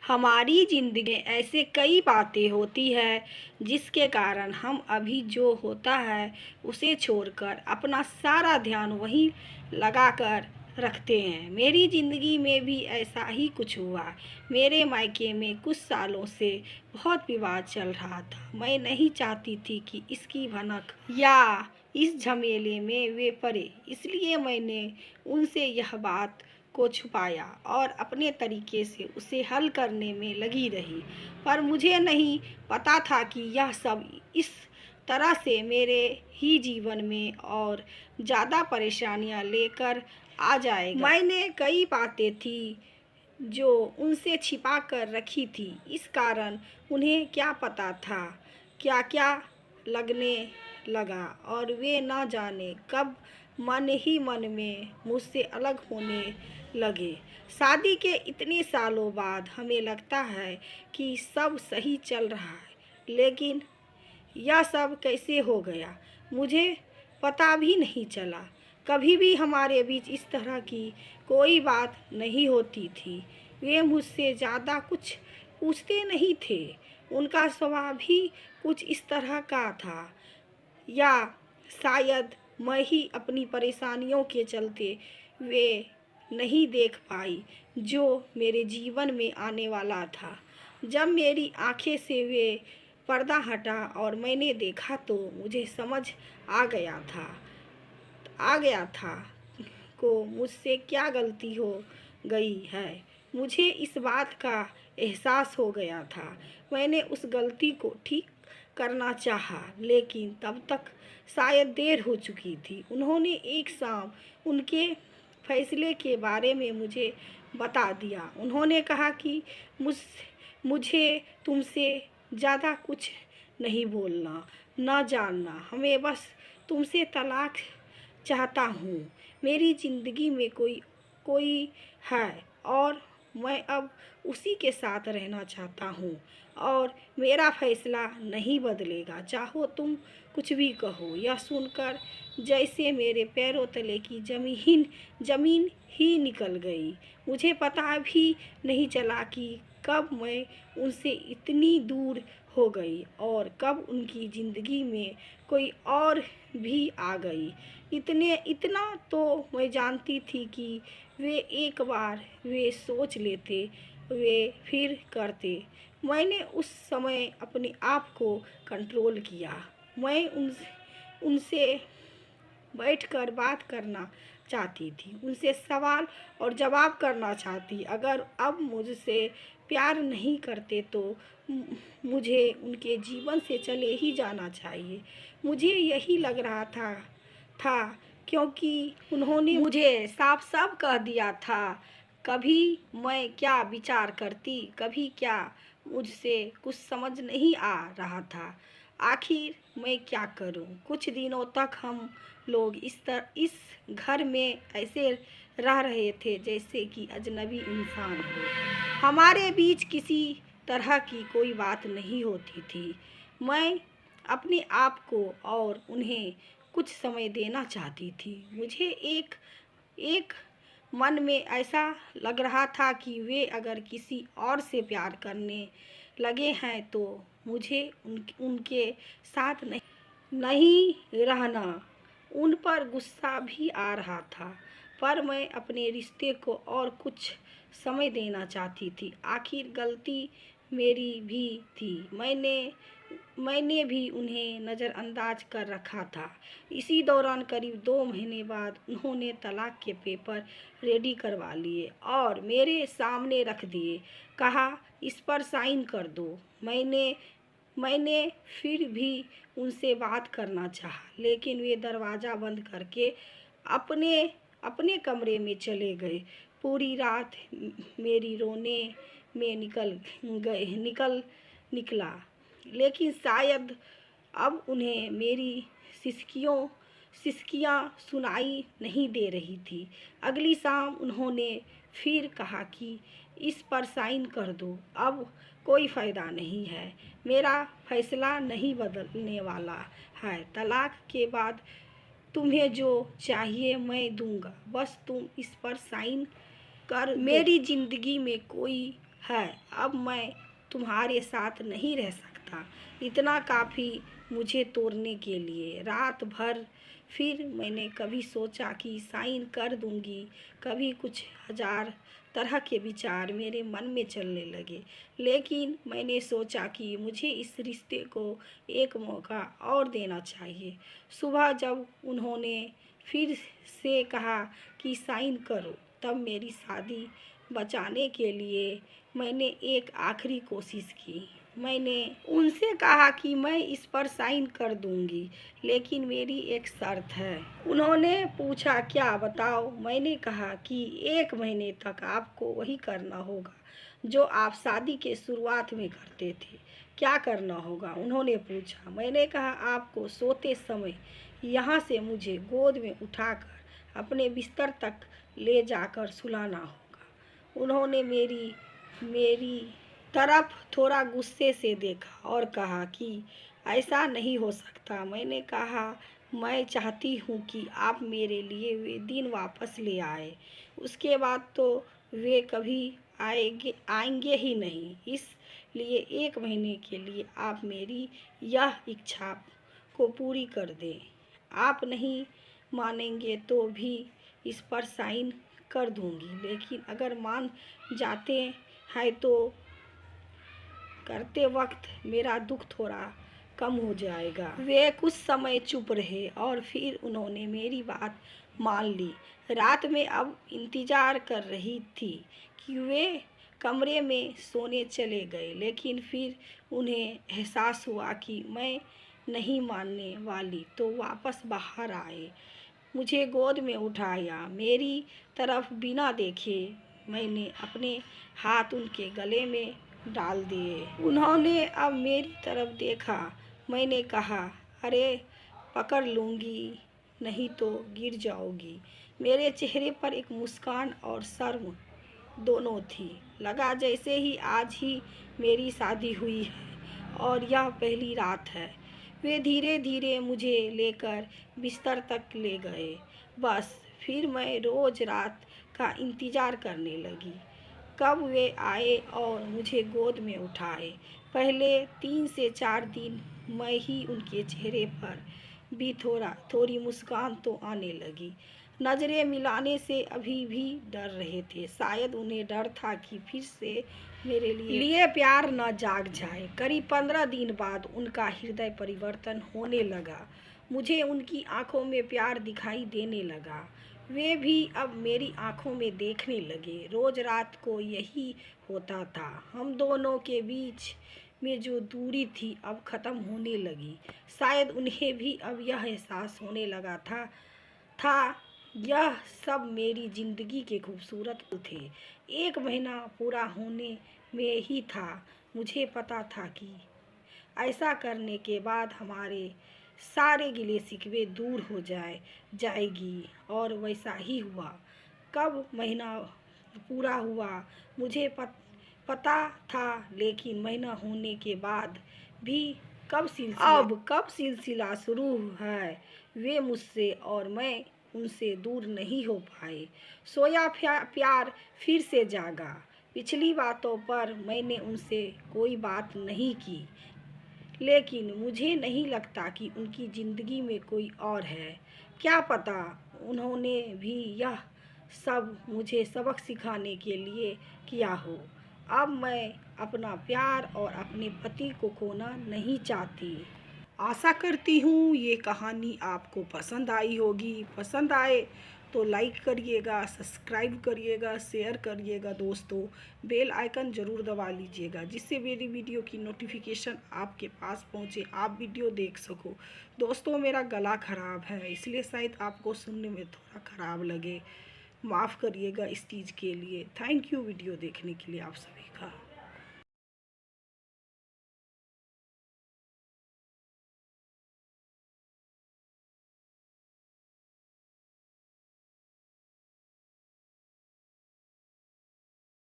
हमारी ज़िंदगी में ऐसे कई बातें होती है जिसके कारण हम अभी जो होता है उसे छोड़कर अपना सारा ध्यान वहीं लगाकर रखते हैं। मेरी ज़िंदगी में भी ऐसा ही कुछ हुआ। मेरे मायके में कुछ सालों से बहुत विवाद चल रहा था। मैं नहीं चाहती थी कि इसकी भनक या इस झमेले में वे पड़े, इसलिए मैंने उनसे यह बात को छुपाया और अपने तरीके से उसे हल करने में लगी रही। पर मुझे नहीं पता था कि यह सब इस तरह से मेरे ही जीवन में और ज़्यादा परेशानियां लेकर आ जाएगा। मैंने कई बातें थी जो उनसे छिपा कर रखी थी, इस कारण उन्हें क्या पता था क्या क्या लगने लगा और वे न जाने कब मन ही मन में मुझसे अलग होने लगे। शादी के इतने सालों बाद हमें लगता है कि सब सही चल रहा है, लेकिन यह सब कैसे हो गया मुझे पता भी नहीं चला। कभी भी हमारे बीच इस तरह की कोई बात नहीं होती थी। वे मुझसे ज़्यादा कुछ पूछते नहीं थे। उनका स्वभाव भी कुछ इस तरह का था, या शायद मैं ही अपनी परेशानियों के चलते वे नहीं देख पाई जो मेरे जीवन में आने वाला था। जब मेरी आंखें से वे पर्दा हटा और मैंने देखा तो मुझे समझ आ गया था को मुझसे क्या गलती हो गई है। मुझे इस बात का एहसास हो गया था। मैंने उस गलती को ठीक करना चाहा, लेकिन तब तक शायद देर हो चुकी थी। उन्होंने एक शाम उनके फैसले के बारे में मुझे बता दिया। उन्होंने कहा कि मुझे तुमसे ज़्यादा कुछ नहीं बोलना, न जानना। हमें बस तुमसे तलाक चाहता हूँ। मेरी ज़िंदगी में कोई है और मैं अब उसी के साथ रहना चाहता हूँ और मेरा फैसला नहीं बदलेगा, चाहो तुम कुछ भी कहो। यह सुनकर जैसे मेरे पैरों तले की ज़मीन ही निकल गई। मुझे पता भी नहीं चला कि कब मैं उनसे इतनी दूर हो गई और कब उनकी ज़िंदगी में कोई और भी आ गई। इतना तो मैं जानती थी कि वे एक बार वे सोच लेते वे फिर करते। मैंने उस समय अपने आप को कंट्रोल किया। मैं उनसे बैठकर बात करना चाहती थी, उनसे सवाल और जवाब करना चाहती। अगर अब मुझसे प्यार नहीं करते तो मुझे उनके जीवन से चले ही जाना चाहिए। मुझे यही लग रहा था क्योंकि उन्होंने मुझे साफ साफ कह दिया था। कभी मैं क्या विचार करती, कभी क्या, मुझसे कुछ समझ नहीं आ रहा था। आखिर मैं क्या करूं? कुछ दिनों तक हम लोग इस घर में ऐसे रह रहे थे जैसे कि अजनबी इंसान हो। हमारे बीच किसी तरह की कोई बात नहीं होती थी। मैं अपने आप को और उन्हें कुछ समय देना चाहती थी। मुझे एक मन में ऐसा लग रहा था कि वे अगर किसी और से प्यार करने लगे हैं तो मुझे उनके साथ नहीं रहना। उन पर गुस्सा भी आ रहा था, पर मैं अपने रिश्ते को और कुछ समय देना चाहती थी। आखिर गलती मेरी भी थी। मैंने भी उन्हें नज़रअंदाज कर रखा था। इसी दौरान करीब 2 महीने बाद उन्होंने तलाक के पेपर रेडी करवा लिए और मेरे सामने रख दिए। कहा, इस पर साइन कर दो। मैंने फिर भी उनसे बात करना चाहा, लेकिन वे दरवाज़ा बंद करके अपने कमरे में चले गए। पूरी रात मेरी रोने में निकला, लेकिन शायद अब उन्हें मेरी सिसकियाँ सुनाई नहीं दे रही थी। अगली शाम उन्होंने फिर कहा कि इस पर साइन कर दो, अब कोई फ़ायदा नहीं है। मेरा फैसला नहीं बदलने वाला है। तलाक के बाद तुम्हें जो चाहिए मैं दूंगा, बस तुम इस पर साइन कर दो। मेरी ज़िंदगी में कोई है। अब मैं तुम्हारे साथ नहीं रह सकता। इतना काफ़ी मुझे तोड़ने के लिए। रात भर फिर मैंने कभी सोचा कि साइन कर दूंगी, कभी कुछ हजार तरह के विचार मेरे मन में चलने लगे। लेकिन मैंने सोचा कि मुझे इस रिश्ते को एक मौका और देना चाहिए। सुबह जब उन्होंने फिर से कहा कि साइन करो, तब मेरी शादी बचाने के लिए मैंने एक आखिरी कोशिश की। मैंने उनसे कहा कि मैं इस पर साइन कर दूंगी, लेकिन मेरी एक शर्त है। उन्होंने पूछा, क्या? बताओ। मैंने कहा कि 1 महीने तक आपको वही करना होगा जो आप शादी के शुरुआत में करते थे। क्या करना होगा? उन्होंने पूछा। मैंने कहा, आपको सोते समय यहाँ से मुझे गोद में उठाकर अपने बिस्तर तक ले जाकर सुलाना होगा। उन्होंने मेरी तरफ थोड़ा गुस्से से देखा और कहा कि ऐसा नहीं हो सकता। मैंने कहा, मैं चाहती हूँ कि आप मेरे लिए वे दिन वापस ले आए। उसके बाद तो वे कभी आएंगे ही नहीं। इसलिए 1 महीने के लिए आप मेरी यह इच्छा को पूरी कर दें। आप नहीं मानेंगे तो भी इस पर साइन कर दूंगी, लेकिन अगर मान जाते हैं तो करते वक्त मेरा दुख थोड़ा कम हो जाएगा। वे कुछ समय चुप रहे और फिर उन्होंने मेरी बात मान ली। रात में अब इंतजार कर रही थी कि वे कमरे में सोने चले गए, लेकिन फिर उन्हें एहसास हुआ कि मैं नहीं मानने वाली, तो वापस बाहर आए, मुझे गोद में उठाया। मेरी तरफ बिना देखे मैंने अपने हाथ उनके गले में डाल दिए। उन्होंने अब मेरी तरफ देखा। मैंने कहा, अरे पकड़ लूँगी, नहीं तो गिर जाओगी। मेरे चेहरे पर एक मुस्कान और शर्म दोनों थी। लगा जैसे ही आज ही मेरी शादी हुई है और यह पहली रात है। वे धीरे धीरे मुझे लेकर बिस्तर तक ले गए। बस फिर मैं रोज़ रात का इंतज़ार करने लगी कब वे आए और मुझे गोद में उठाए। पहले 3 से 4 दिन मैं ही उनके चेहरे पर भी थोड़ी मुस्कान तो आने लगी। नज़रें मिलाने से अभी भी डर रहे थे। शायद उन्हें डर था कि फिर से मेरे लिए प्यार न जाग जाए। करीब 15 दिन बाद उनका हृदय परिवर्तन होने लगा। मुझे उनकी आंखों में प्यार दिखाई देने लगा। वे भी अब मेरी आंखों में देखने लगे। रोज रात को यही होता था। हम दोनों के बीच में जो दूरी थी अब ख़त्म होने लगी। शायद उन्हें भी अब यह एहसास होने लगा था यह सब मेरी ज़िंदगी के खूबसूरत पल थे। 1 महीना पूरा होने में ही था। मुझे पता था कि ऐसा करने के बाद हमारे सारे गिले शिकवे दूर हो जाएगी, और वैसा ही हुआ। कब महीना पूरा हुआ मुझे पता था, लेकिन महीना होने के बाद भी कब सिलसिला शुरू है, वे मुझसे और मैं उनसे दूर नहीं हो पाए। सोया प्यार फिर से जागा। पिछली बातों पर मैंने उनसे कोई बात नहीं की, लेकिन मुझे नहीं लगता कि उनकी ज़िंदगी में कोई और है। क्या पता उन्होंने भी यह सब मुझे सबक सिखाने के लिए किया हो। अब मैं अपना प्यार और अपने पति को खोना नहीं चाहती। आशा करती हूँ ये कहानी आपको पसंद आई होगी। पसंद आए तो लाइक करिएगा, सब्सक्राइब करिएगा, शेयर करिएगा दोस्तों। बेल आइकन ज़रूर दबा लीजिएगा, जिससे मेरी वीडियो की नोटिफिकेशन आपके पास पहुँचे, आप वीडियो देख सको। दोस्तों मेरा गला ख़राब है, इसलिए शायद आपको सुनने में थोड़ा ख़राब लगे। माफ़ करिएगा इस चीज़ के लिए। थैंक यू वीडियो देखने के लिए आप सभी का।